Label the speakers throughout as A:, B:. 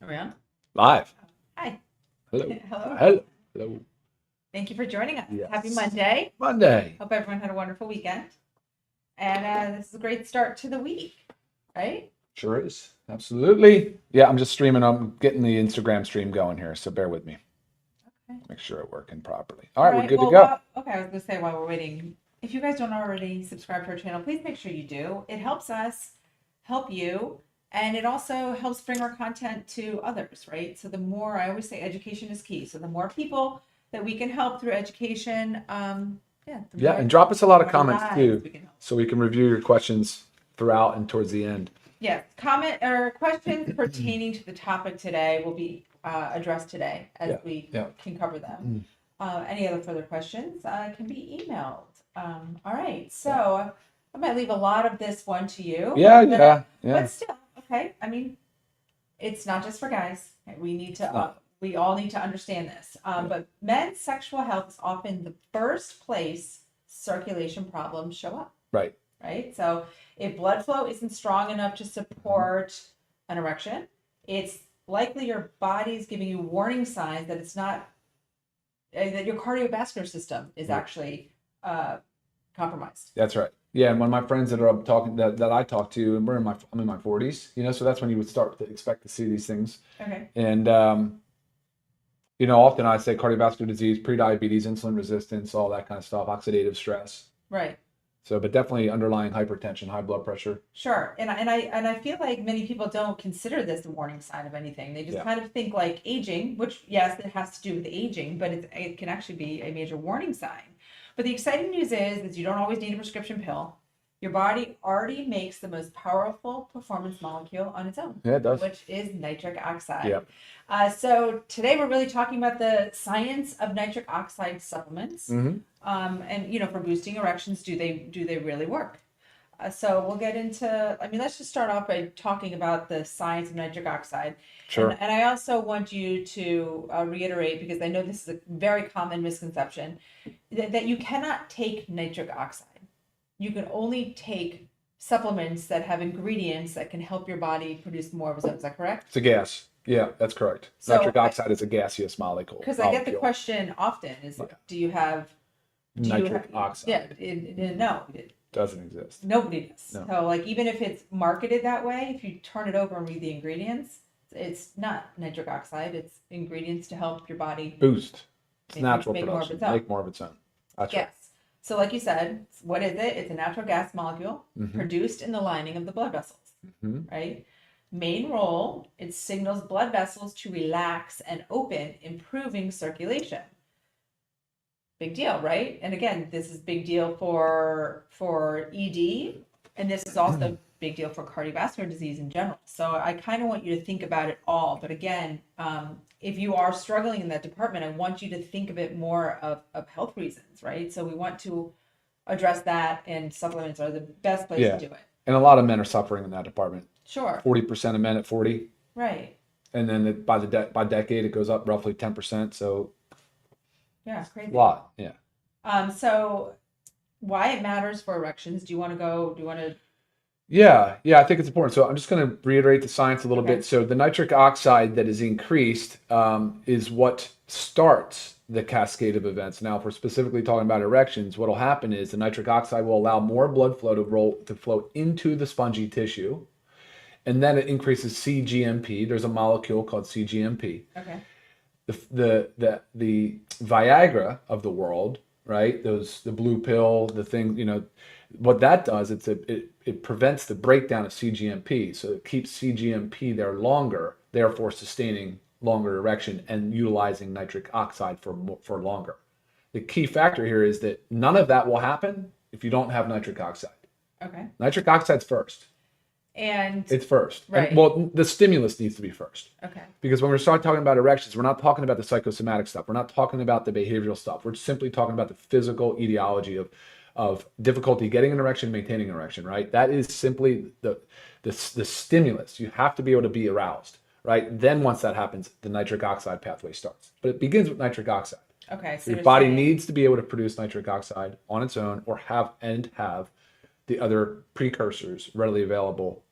A: Are we on?
B: Live.
A: Hi.
B: Hello.
A: Hello.
B: Hello. Hello.
A: Thank you for joining us.
B: Yes.
A: Happy Monday.
B: Monday.
A: Hope everyone had a wonderful weekend. And this is a great start to the week, right?
B: Sure is. Absolutely. Yeah, I'm just streaming. I'm getting the Instagram stream going here, so bear with me.
A: Okay.
B: Make sure it's working properly. All right, we're good to go.
A: Okay, I was going to say while we're waiting, if you guys don't already subscribe to our channel, please make sure you do. It helps us help you, and it also helps bring our content to others, right? So the more, I always say education is key. So the more people that we can help through education,
B: Yeah, and drop us a lot of
A: more
B: comments
A: lives
B: too,
A: we can help.
B: so we can review your questions throughout and towards the end.
A: Yeah, comment or questions pertaining to the topic today will be addressed today as we can cover them. Any other further questions can be emailed. All right, so I might leave a lot of this one to you. But still, okay. I mean, it's not just for guys. We need to. We all need to understand this. But men's sexual health is often the first place circulation problems show up.
B: Right.
A: Right. So if blood flow isn't strong enough to support an erection, it's likely your body is giving you warning signs that it's not, that your cardiovascular system is actually compromised.
B: That's right. Yeah, and when my friends that are talking that I talk to, and I'm in my 40s, so that's when you would start to expect to see these things.
A: Okay.
B: And often I say cardiovascular disease, prediabetes, insulin resistance, all that kind of stuff, oxidative stress.
A: Right.
B: So, but definitely underlying hypertension, high blood pressure.
A: Sure, and I feel like many people don't consider this a warning sign of anything. They just kind of think like aging, which yes, it has to do with aging, but it can actually be a major warning sign. But the exciting news is you don't always need a prescription pill. Your body already makes the most powerful performance molecule on its own.
B: Yeah, it does.
A: Which is nitric oxide.
B: Yeah.
A: So today we're really talking about the science of nitric oxide supplements. And for boosting erections, do they really work? So we'll get into. Let's just start off by talking about the science of nitric oxide.
B: Sure.
A: And I also want you to reiterate, because I know this is a very common misconception, that you cannot take nitric oxide. You can only take supplements that have ingredients that can help your body produce more of its own. Is that correct?
B: It's a gas. Yeah, that's correct. So nitric oxide is a gaseous molecule.
A: Because I get the question often is, do you have
B: nitric oxide?
A: Yeah, no.
B: It doesn't exist.
A: Nobody does.
B: No.
A: So even if it's marketed that way, if you turn it over and read the ingredients, it's not nitric oxide. It's ingredients to help your body
B: boost. It's natural production.
A: Make
B: more of its own. That's
A: yes.
B: Right.
A: So like you said, what is it? It's a natural gas molecule produced in the lining of the blood vessels, right? Main role, it signals blood vessels to relax and open, improving circulation. Big deal, right? And again, this is big deal for ED, and this is also big deal for cardiovascular disease in general. So I kind of want you to think about it all. But again, if you are struggling in that department, I want you to think of it more of health reasons, right? So we want to address that, and supplements are the best place to do it.
B: And a lot of men are suffering in that department.
A: Sure.
B: 40% of men at 40.
A: Right.
B: And then by decade, it goes up roughly 10%. So
A: yeah, it's crazy.
B: A lot, yeah.
A: So why it matters for erections? Do you want to?
B: Yeah, I think it's important. So I'm just going to reiterate the science a little bit. So the nitric oxide that is increased is what starts the cascade of events. Now, if we're specifically talking about erections, what will happen is the nitric oxide will allow more blood flow to flow into the spongy tissue, and then it increases cGMP. There's a molecule called cGMP.
A: Okay.
B: The Viagra of the world, right? The blue pill, the thing, what that does, it prevents the breakdown of cGMP. So it keeps cGMP there longer, therefore sustaining longer erection and utilizing nitric oxide for longer. The key factor here is that none of that will happen if you don't have nitric oxide.
A: Okay.
B: Nitric oxide's first.
A: And
B: it's first.
A: Right.
B: And, the stimulus needs to be first.
A: Okay.
B: Because when we start talking about erections, we're not talking about the psychosomatic stuff. We're not talking about the behavioral stuff. We're simply talking about the physical etiology of difficulty getting an erection, maintaining an erection, right? That is simply the stimulus. You have to be able to be aroused, right? Then once that happens, the nitric oxide pathway starts. But it begins with nitric oxide.
A: Okay. So
B: your body needs to be able to produce nitric oxide on its own, or have the other precursors readily available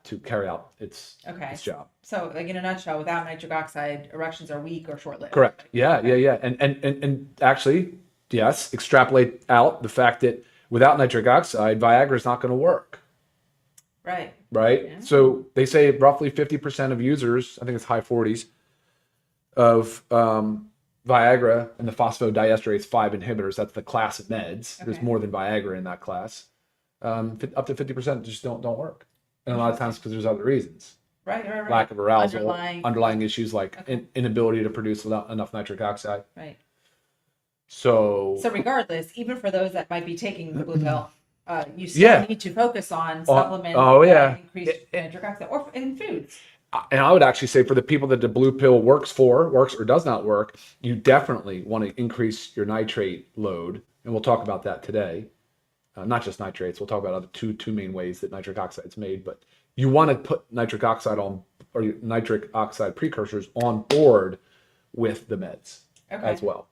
B: to carry out its job.
A: So, like in a nutshell, without nitric oxide, erections are weak or short-lived.
B: Correct. Yeah, yeah. And actually, yes, extrapolate out the fact that without nitric oxide, Viagra is not going to work.
A: Right.
B: Yeah. So they say roughly 50% of users, I think it's high 40s, of Viagra and the phosphodiesterase 5 inhibitors, that's the class of meds. There's more than Viagra in that class. Up to 50% just don't work. And a lot of times because there's other reasons.
A: Right.
B: Lack of arousal, underlying issues like inability to produce enough nitric oxide.
A: Right.
B: So
A: regardless, even for those that might be taking the blue pill, you still need to focus on supplements that increase nitric oxide or in foods.
B: And I would actually say for the people that the blue pill works or does not work, you definitely want to increase your nitrate load. And we'll talk about that today. Not just nitrates. We'll talk about other two main ways that nitric oxide is made. But you want to put nitric oxide on, or nitric oxide precursors on board with the meds as well.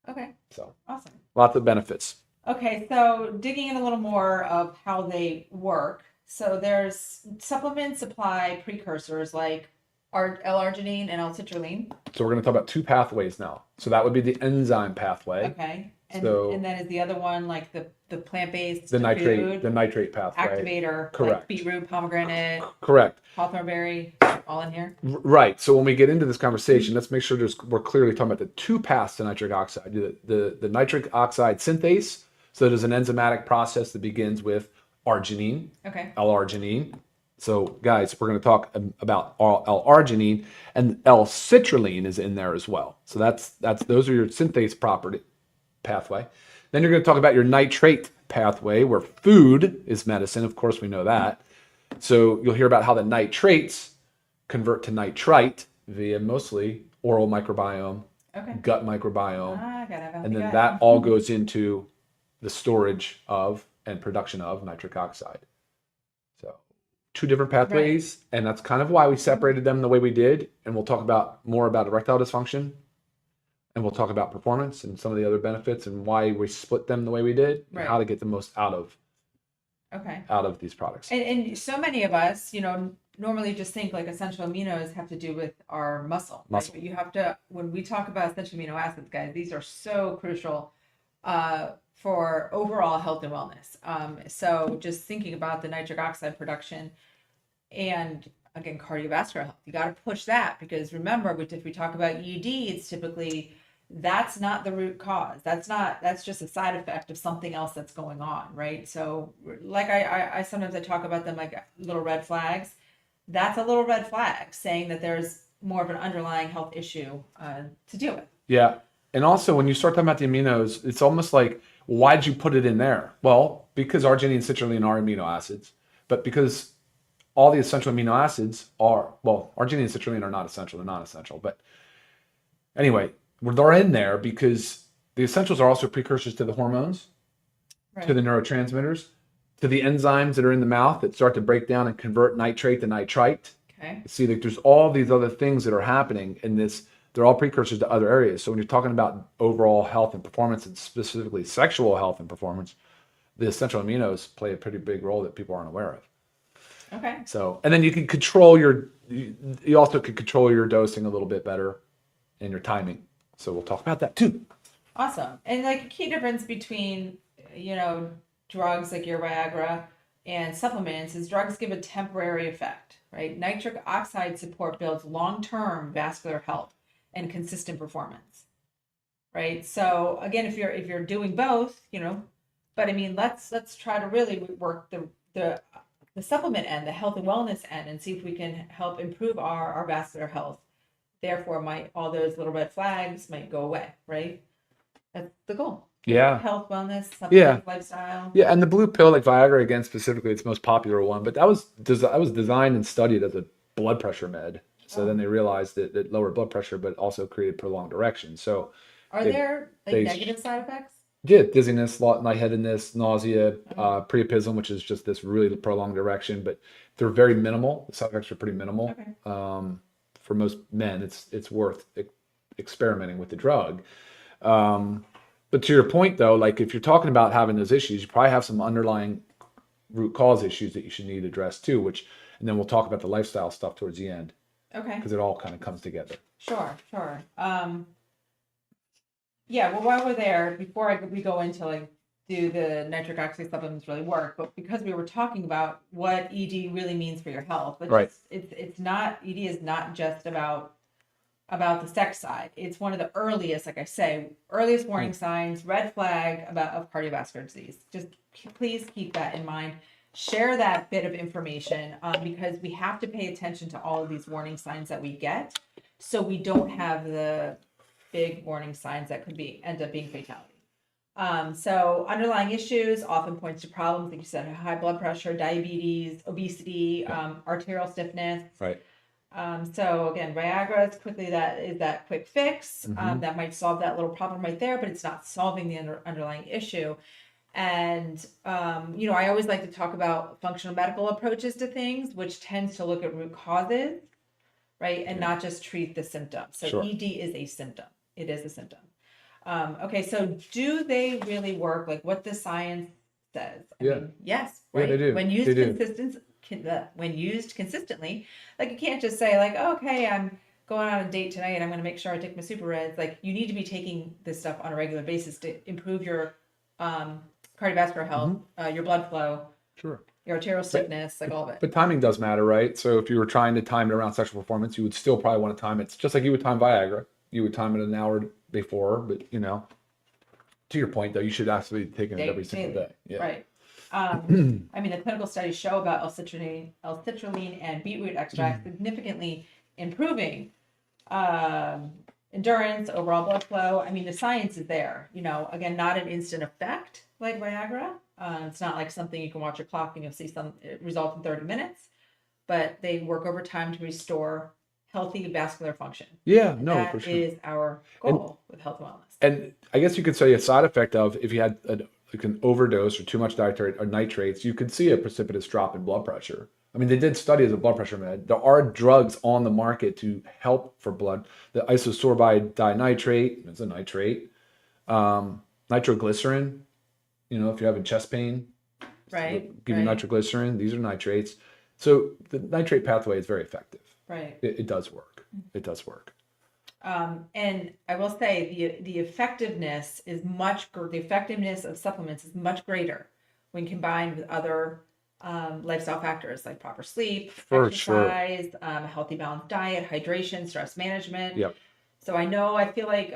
A: Okay.
B: So
A: awesome.
B: Lots of benefits.
A: Okay, so digging in a little more of how they work. So there's supplement supply precursors like L-arginine and L-citrulline.
B: So we're going to talk about two pathways now. So that would be the enzyme pathway.
A: Okay. And then is the other one like the plant-based
B: the nitrate pathway
A: activator,
B: correct,
A: like beetroot, pomegranate,
B: correct,
A: hawthorn berry, all in here?
B: Right. So when we get into this conversation, let's make sure we're clearly talking about the two paths to nitric oxide. The nitric oxide synthase. So there's an enzymatic process that begins with arginine, L-arginine. So guys, we're going to talk about L-arginine, and L-citrulline is in there as well. So those are your synthase pathway. Then you're going to talk about your nitrate pathway, where food is medicine. Of course, we know that. So you'll hear about how the nitrates convert to nitrite via mostly oral microbiome, gut microbiome, and then that all goes into the storage of and production of nitric oxide. So two different pathways, and that's kind of why we separated them the way we did. And we'll talk more about erectile dysfunction. And we'll talk about performance and some of the other benefits and why we split them the way we did and how to get the most out of these products.
A: And so many of us, normally just think like essential aminos have to do with our muscle. Right? But you have to, when we talk about essential amino acids, guys, these are so crucial for overall health and wellness. So just thinking about the nitric oxide production and again, cardiovascular health, you got to push that because remember, if we talk about ED, it's typically that's not the root cause. That's just a side effect of something else that's going on, right? So like I sometimes I talk about them like little red flags. That's a little red flag saying that there's more of an underlying health issue to deal with.
B: Yeah. And also when you start talking about the aminos, it's almost like, why'd you put it in there? Well, because arginine and citrulline are amino acids, but because all the essential amino acids arginine and citrulline are not essential, they're non-essential. But anyway, they're in there because the essentials are also precursors to the hormones, to the neurotransmitters, to the enzymes that are in the mouth that start to break down and convert nitrate to nitrite.
A: Okay.
B: See, like there's all these other things that are happening in this. They're all precursors to other areas. So when you're talking about overall health and performance, and specifically sexual health and performance, the essential aminos play a pretty big role that people aren't aware of.
A: Okay.
B: So, and then you can control you also can control your dosing a little bit better and your timing. So we'll talk about that too.
A: Awesome. And like a key difference between, drugs like your Viagra and supplements is drugs give a temporary effect, right? Nitric oxide support builds long-term vascular health and consistent performance, right? So again, if you're doing both, but I mean, let's try to really work the supplement end, the health and wellness end, and see if we can help improve our vascular health. Therefore, all those little red flags might go away, right? That's the goal.
B: Yeah.
A: Health, wellness, supplement, lifestyle.
B: Yeah, and the blue pill, like Viagra, again, specifically, it's the most popular one, but that was designed and studied as a blood pressure med. So then they realized that it lowered blood pressure, but also created prolonged erections. So
A: are there negative side effects?
B: Yeah, dizziness, lightheadedness, nausea, priapism, which is just this really prolonged erection, but they're very minimal. The side effects are pretty minimal. Okay. For most men, it's worth experimenting with the drug. But to your point, though, like if you're talking about having those issues, you probably have some underlying root cause issues that you should need addressed too, and then we'll talk about the lifestyle stuff towards the end.
A: Okay.
B: Because it all kind of comes together.
A: Sure. Yeah, well, while we're there, before we go into like, do the nitric oxide supplements really work? But because we were talking about what ED really means for your health, but
B: right.
A: It's not, ED is not just about the sex side. It's one of the earliest, like I say, earliest warning signs, red flag of cardiovascular disease. Just please keep that in mind. Share that bit of information because we have to pay attention to all of these warning signs that we get, so we don't have the big warning signs that could end up being fatality. So underlying issues often points to problems, like you said, high blood pressure, diabetes, obesity, arterial stiffness.
B: Right.
A: So again, Viagra is that quick fix that might solve that little problem right there, but it's not solving the underlying issue. And I always like to talk about functional medical approaches to things, which tends to look at root causes, right, and not just treat the symptoms. So sure. ED is a symptom. It is a symptom. Okay, so do they really work? Like what the science says? I mean, yes, right.
B: Yeah, they do.
A: When used consistently, like you can't just say like, oh, okay, I'm going on a date tonight. I'm going to make sure I take my super reds. Like you need to be taking this stuff on a regular basis to improve your cardiovascular health, your blood flow,
B: sure,
A: your arterial stiffness, like all of it.
B: But timing does matter, right? So if you were trying to time it around sexual performance, you would still probably want to time it just like you would time Viagra. You would time it an hour before, but to your point though, you should actually be taking it every single day. Yeah.
A: Right. I mean, the clinical studies show about L-citrulline and beetroot extract significantly improving endurance, overall blood flow. I mean, the science is there. Again, not an instant effect like Viagra. It's not like something you can watch your clock and you'll see some result in 30 minutes, but they work over time to restore healthy vascular function.
B: Yeah, no,
A: that
B: for sure.
A: is our goal with health and wellness.
B: And I guess you could say a side effect of if you had an overdose or too much dietary or nitrates, you could see a precipitous drop in blood pressure. I mean, they did studies of blood pressure med. There are drugs on the market to help for blood. The isosorbide dinitrate is a nitrate. Nitroglycerin, if you're having chest pain, give you nitroglycerin. These are nitrates. So the nitrate pathway is very effective.
A: Right.
B: It does work. It does work.
A: And I will say the effectiveness of supplements is much greater when combined with other lifestyle factors like proper sleep, exercise, a healthy balanced diet, hydration, stress management.
B: Yep.
A: So I feel like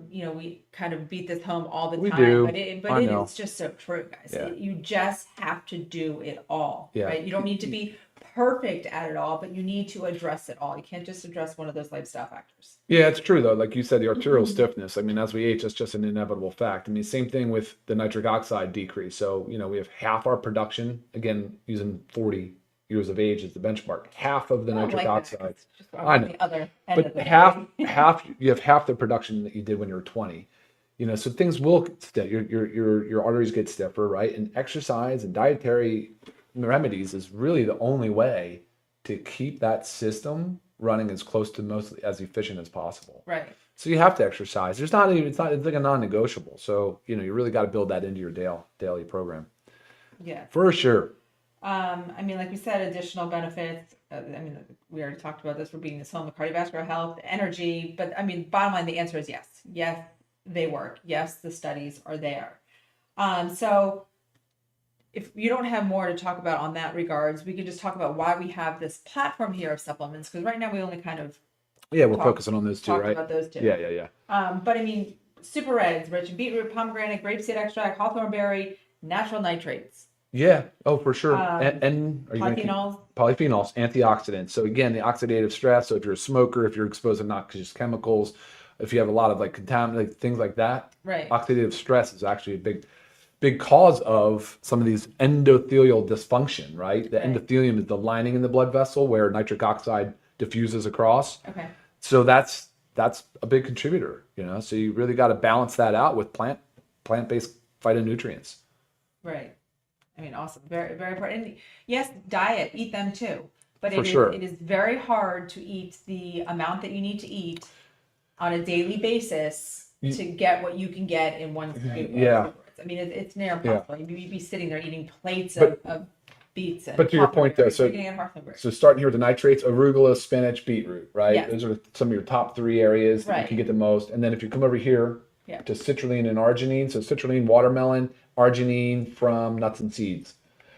A: we kind of beat this home all the time,
B: do.
A: but it is just so true, guys.
B: Yeah.
A: You just have to do it all,
B: yeah.
A: right? You don't need to be perfect at it all, but you need to address it all. You can't just address one of those lifestyle factors.
B: Yeah, it's true though. Like you said, the arterial stiffness. I mean, as we age, that's just an inevitable fact. I mean, same thing with the nitric oxide decrease. So, we have half our production, again, using 40 years of age as the benchmark, half of the nitric oxide. I know.
A: The other end
B: but
A: of the
B: you have half the production that you did when you were 20. So things will get stiff. Your arteries get stiffer, right? And exercise and dietary remedies is really the only way to keep that system running as close to as efficient as possible.
A: Right.
B: So you have to exercise. It's like a non-negotiable. So, you really got to build that into your daily program.
A: Yeah.
B: For sure.
A: I mean, like we said, additional benefits. We already talked about this. We're being this home, the cardiovascular health, energy. But bottom line, the answer is yes. Yes, they work. Yes, the studies are there. So if you don't have more to talk about on that regards, we can just talk about why we have this platform here of supplements. Because right now we only kind of
B: we're focusing on those two, right?
A: About those two.
B: Yeah.
A: But super reds, rich in beetroot, pomegranate, grapeseed extract, hawthorn berry, natural nitrates.
B: Yeah. Oh, for sure. And are you
A: polyphenols.
B: Polyphenols, antioxidants. So again, the oxidative stress. So if you're a smoker, if you're exposed to noxious chemicals, if you have a lot of contaminant things like that,
A: right?
B: Oxidative stress is actually a big cause of some of these endothelial dysfunction, right? The endothelium is the lining in the blood vessel where nitric oxide diffuses across.
A: Okay.
B: So that's a big contributor, So you really got to balance that out with plant-based phytonutrients.
A: Right. Awesome. Very, very important. And yes, diet, eat them too. But it is very hard to eat the amount that you need to eat on a daily basis to get what you can get in one scoop.
B: Yeah.
A: It's near impossible. You'd be sitting there eating plates of beets and
B: But to your point, though,
A: right?
B: so
A: You're getting at Heartland.
B: so starting here with the nitrates, arugula, spinach, beetroot, right?
A: Yes.
B: Those are some of your top 3 areas that you
A: Right.
B: can get the most. And then if you come over here
A: Yeah.
B: to citrulline and arginine, so citrulline, watermelon, arginine from nuts and seeds.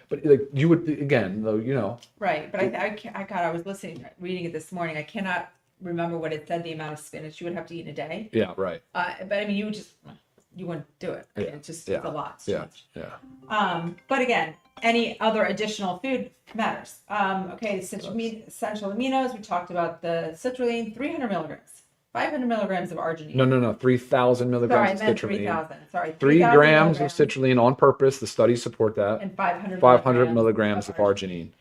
B: But like you would again, though, you know.
A: Right, but I was reading it this morning. I cannot remember what it said the amount of spinach you would have to eat in a day.
B: Yeah, right.
A: But I mean, you wouldn't do it. I mean, it's a lot. It's too much.
B: Yeah.
A: But again, any other additional food matters. Okay, essential aminos. We talked about the citrulline, 300 milligrams, 500 milligrams of arginine.
B: No. 3,000 milligrams
A: Sorry, I meant
B: of citrulline.
A: 3,000. Sorry,
B: 3
A: 3,000
B: grams of
A: milligrams
B: citrulline on purpose. The studies support that.
A: and 500
B: milligrams of arginine.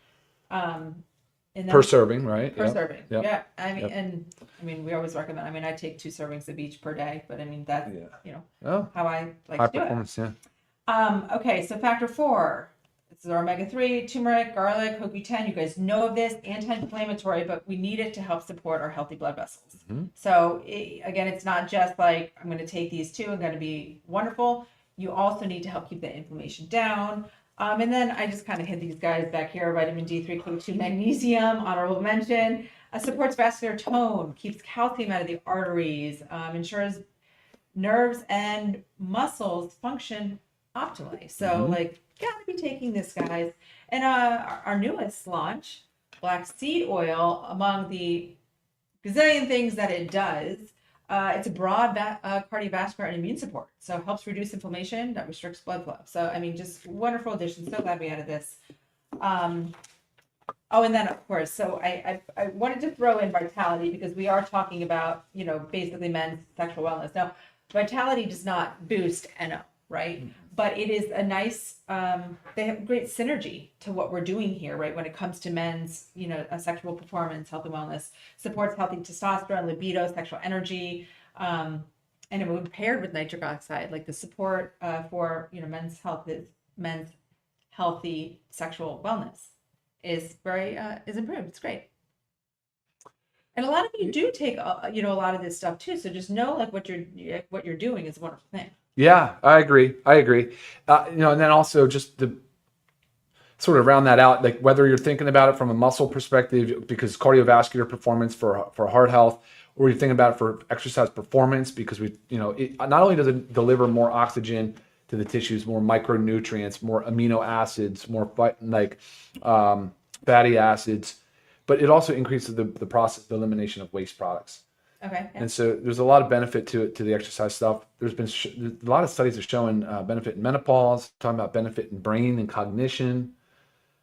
A: And then
B: Per serving, right?
A: per
B: Yep.
A: serving.
B: Yep.
A: Yeah. I mean,
B: Yep.
A: we always recommend. I mean, I take 2 servings of each per day, but I mean that's
B: Oh,
A: how I like
B: high
A: to do
B: performance, yeah.
A: it. Okay, so factor 4. This is our omega-3, turmeric, garlic, CoQ10. You guys know of this, anti-inflammatory, but we need it to help support our healthy blood vessels.
B: Mm-hmm.
A: So again, it's not just like I'm going to take these 2 and going to be wonderful. You also need to help keep the inflammation down. And then I just kind of hit these guys back here: vitamin D3, Q2, magnesium, honorable mention. Supports vascular tone, keeps calcium out of the arteries, ensures nerves and muscles function optimally. So like, gotta be taking this, guys. And our newest launch, black seed oil, among the gazillion things that it does, it's a broad cardiovascular and immune support. So it helps reduce inflammation that restricts blood flow. So, I mean, just wonderful addition. So glad we added this. And then of course, so I wanted to throw in vitality because we are talking about, basically men's sexual wellness. Now, vitality does not boost NO, right? But it is a nice, they have great synergy to what we're doing here, right? When it comes to men's, sexual performance, health and wellness, supports healthy testosterone, libido, sexual energy, and when paired with nitric oxide, like the support for, men's healthy sexual wellness is is improved. It's great. And a lot of you do take, a lot of this stuff too. So just know like what you're doing is a wonderful thing.
B: Yeah, I agree. And then also just to sort of round that out, like whether you're thinking about it from a muscle perspective, because cardiovascular performance for heart health, or you're thinking about it for exercise performance, because it not only does it deliver more oxygen to the tissues, more micronutrients, more amino acids, more fatty acids, but it also increases the process, the elimination of waste products.
A: Okay. Yeah.
B: And so there's a lot of benefit to the exercise stuff. There's been a lot of studies have shown benefit in menopause, talking about benefit in brain and cognition.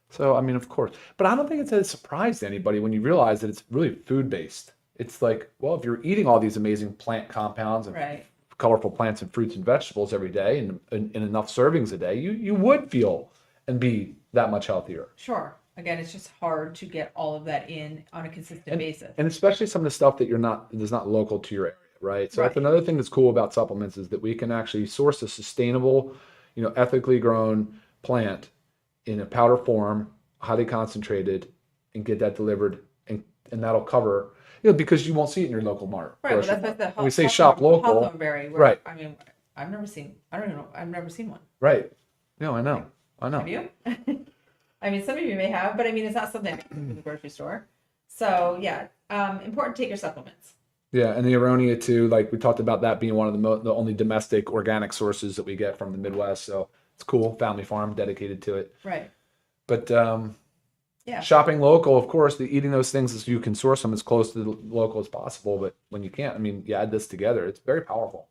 B: So, I mean, of course, but I don't think it's a surprise to anybody when you realize that it's really food-based. It's like, well, if you're eating all these amazing plant compounds and colorful plants and fruits and vegetables every day and in enough servings a day, you would feel and be that much healthier.
A: Sure. Again, it's just hard to get all of that in on a consistent basis.
B: And especially some of the stuff that is not local to your area, right? So that's another thing that's cool about supplements is that we can actually source a sustainable, ethically grown plant in a powder form, highly concentrated, and get that delivered, and that'll cover, because you won't see it in your local mart.
A: Right, but that's like
B: when we say shop local,
A: hawthornberry,
B: right?
A: I mean, I've never seen one.
B: Right. No, I know.
A: Have you? I mean, some of you may have, but I mean, it's not something in the grocery store. So yeah, important to take your supplements.
B: Yeah, and the aronia too. Like we talked about that being one of the only domestic organic sources that we get from the Midwest. So it's cool. Family farm dedicated to it.
A: Right.
B: But shopping local, of course, eating those things as you can source them as close to the local as possible. But when you can't, I mean, you add this together. It's very powerful.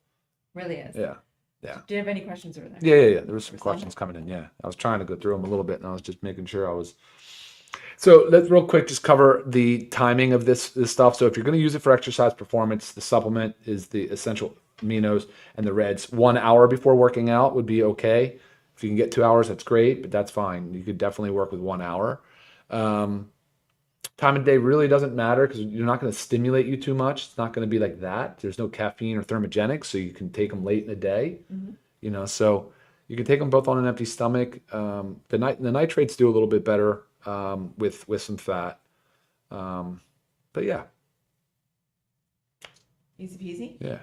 A: Really is.
B: Yeah. Yeah.
A: Do you have any questions over there?
B: Yeah. There was some questions coming in. Yeah. I was trying to go through them a little bit, and I was just making sure I was. So let's real quick just cover the timing of this stuff. So if you're going to use it for exercise performance, the supplement is the essential aminos and the reds. 1 hour before working out would be okay. If you can get 2 hours, that's great, but that's fine. You could definitely work with 1 hour. Time of day really doesn't matter because you're not going to stimulate you too much. It's not going to be like that. There's no caffeine or thermogenics, so you can take them late in the day. So you can take them both on an empty stomach. The nitrates do a little bit better with some fat. But yeah.
A: Easy peasy.
B: Yeah.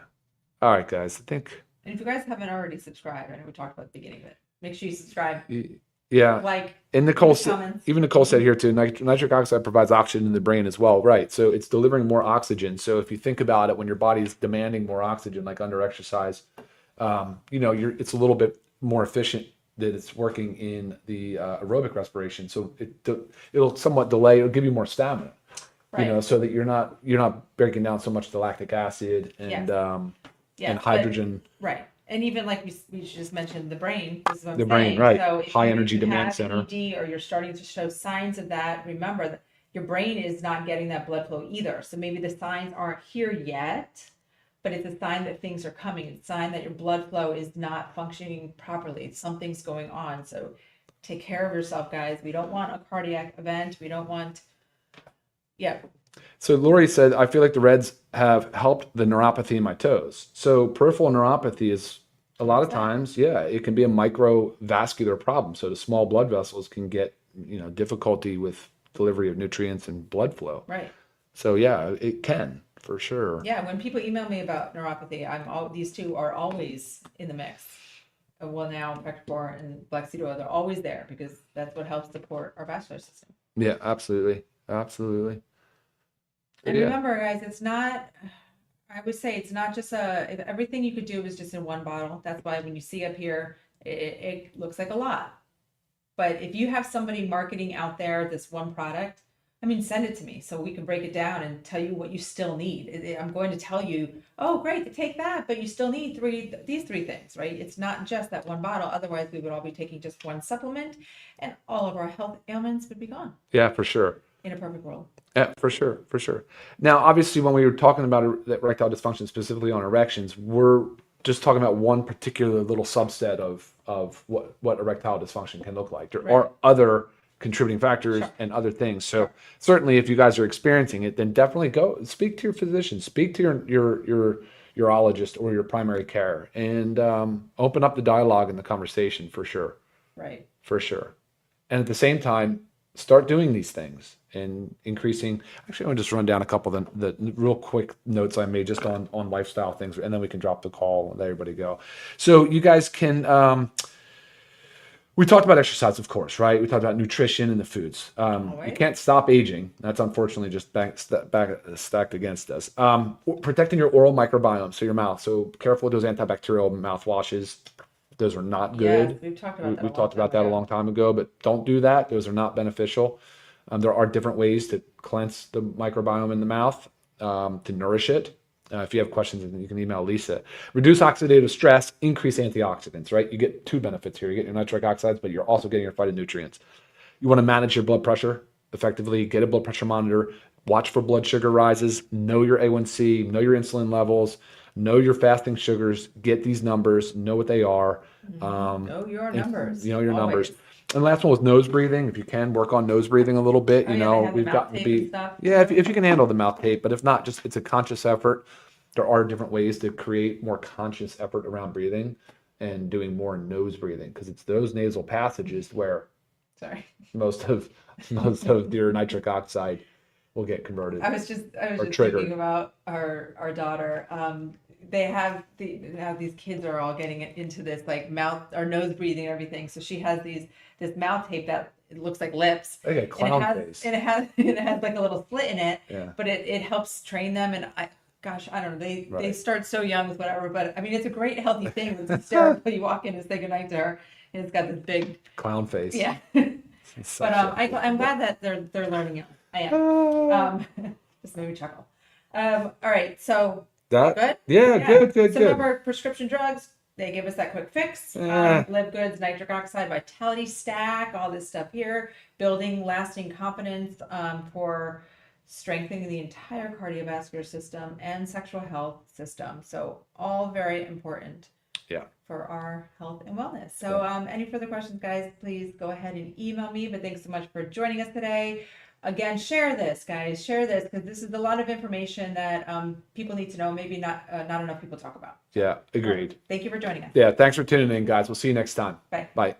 B: All right, guys. I think.
A: And if you guys haven't already subscribed, I know we talked about the beginning of it. Make sure you subscribe.
B: Yeah.
A: Like,
B: And Nicole
A: any comments?
B: even Nicole said here too, nitric oxide provides oxygen in the brain as well, right? So it's delivering more oxygen. So if you think about it, when your body is demanding more oxygen, like under exercise, it's a little bit more efficient that it's working in the aerobic respiration. So it'll somewhat delay. It'll give you more stamina,
A: Right.
B: so that you're not breaking down so much the lactic acid and
A: Yes.
B: and hydrogen.
A: Right. And even like we just mentioned, the brain, this is what I'm
B: The brain,
A: saying.
B: right?
A: So if
B: High
A: you,
B: energy
A: if you
B: demand
A: have
B: center.
A: ED or you're starting to show signs of that, remember that your brain is not getting that blood flow either. So maybe the signs aren't here yet, but it's a sign that things are coming. It's a sign that your blood flow is not functioning properly. Something's going on. So take care of yourself, guys. We don't want a cardiac event. We don't want, yeah.
B: So Lori said, I feel like the Reds have helped the neuropathy in my toes. So peripheral neuropathy is a lot of times, it can be a microvascular problem. So the small blood vessels can get, difficulty with delivery of nutrients and blood flow.
A: Right.
B: So yeah, it can for sure.
A: Yeah, when people email me about neuropathy, these two are always in the mix. Well, now Pector and black seed oil, they're always there because that's what helps support our vascular system.
B: Yeah, absolutely.
A: And
B: Yeah.
A: remember, guys, I would say it's not just if everything you could do is just in one bottle. That's why when you see up here, it looks like a lot. But if you have somebody marketing out there this one product, I mean, send it to me so we can break it down and tell you what you still need. I'm going to tell you, oh, great, take that, but you still need these three things, right? It's not just that one bottle. Otherwise, we would all be taking just one supplement and all of our health ailments would be gone
B: Yeah, for sure.
A: in a perfect world.
B: Yeah, for sure. Now, obviously, when we were talking about erectile dysfunction, specifically on erections, we're just talking about one particular little subset of what erectile dysfunction can look like. There are other contributing factors and other things. So certainly, if you guys are experiencing it, then definitely go speak to your physician, speak to your urologist or your primary care, and open up the dialogue and the conversation for sure.
A: Right.
B: For sure. And at the same time, start doing these things and increasing. Actually, I'm gonna just run down a couple of the real quick notes I made just on lifestyle things, and then we can drop the call and let everybody go. So you guys can. We talked about exercise, of course, right? We talked about nutrition and the foods. You can't stop aging. That's unfortunately just stacked against us. Protecting your oral microbiome, so your mouth. So careful with those antibacterial mouthwashes. Those are not good.
A: Yes, we've talked about that.
B: We talked about that a long time ago, but don't do that. Those are not beneficial. There are different ways to cleanse the microbiome in the mouth, to nourish it. If you have questions, you can email Lisa. Reduce oxidative stress, increase antioxidants, right? You get two benefits here. You get your nitric oxides, but you're also getting your phytonutrients. You want to manage your blood pressure effectively, get a blood pressure monitor, watch for blood sugar rises, know your A1C, know your insulin levels, know your fasting sugars, get these numbers, know what they are.
A: Know your numbers.
B: You know your
A: Always.
B: numbers. And last one was nose breathing. If you can work on nose breathing a little bit,
A: They have
B: we've
A: the
B: got
A: mouth
B: to
A: tape and
B: be,
A: stuff,
B: if
A: too.
B: you can handle the mouth tape, but if not, just it's a conscious effort. There are different ways to create more conscious effort around breathing and doing more nose breathing, because it's those nasal passages where most of your nitric oxide will get converted.
A: I was just
B: triggered.
A: thinking about our daughter. They have now these kids are all getting into this like mouth or nose breathing and everything. So she has this mouth tape that it looks like lips.
B: They get clown face.
A: And it has like a little slit in it.
B: Yeah.
A: But it helps train them. And I don't know. They start so young with whatever. But I mean, it's a great healthy thing. It's hysterical. You walk in and say goodnight to her, and it's got this big
B: clown face.
A: Yeah. But I'm glad that they're learning it. I am. Just made me chuckle. All right, so good.
B: Yeah, good.
A: So remember, prescription drugs, they give us that quick fix. Livegood's Nitric Oxide Vitality Stack, all this stuff here, building lasting confidence for strengthening the entire cardiovascular system and sexual health system. So all very important.
B: Yeah.
A: For our health and wellness. So any further questions, guys, please go ahead and email me. But thanks so much for joining us today. Again, share this, guys. Share this, because this is a lot of information that people need to know. Maybe not enough people talk about.
B: Yeah, agreed.
A: Thank you for joining us.
B: Yeah, thanks for tuning in, guys. We'll see you next time.
A: Bye.
B: Bye.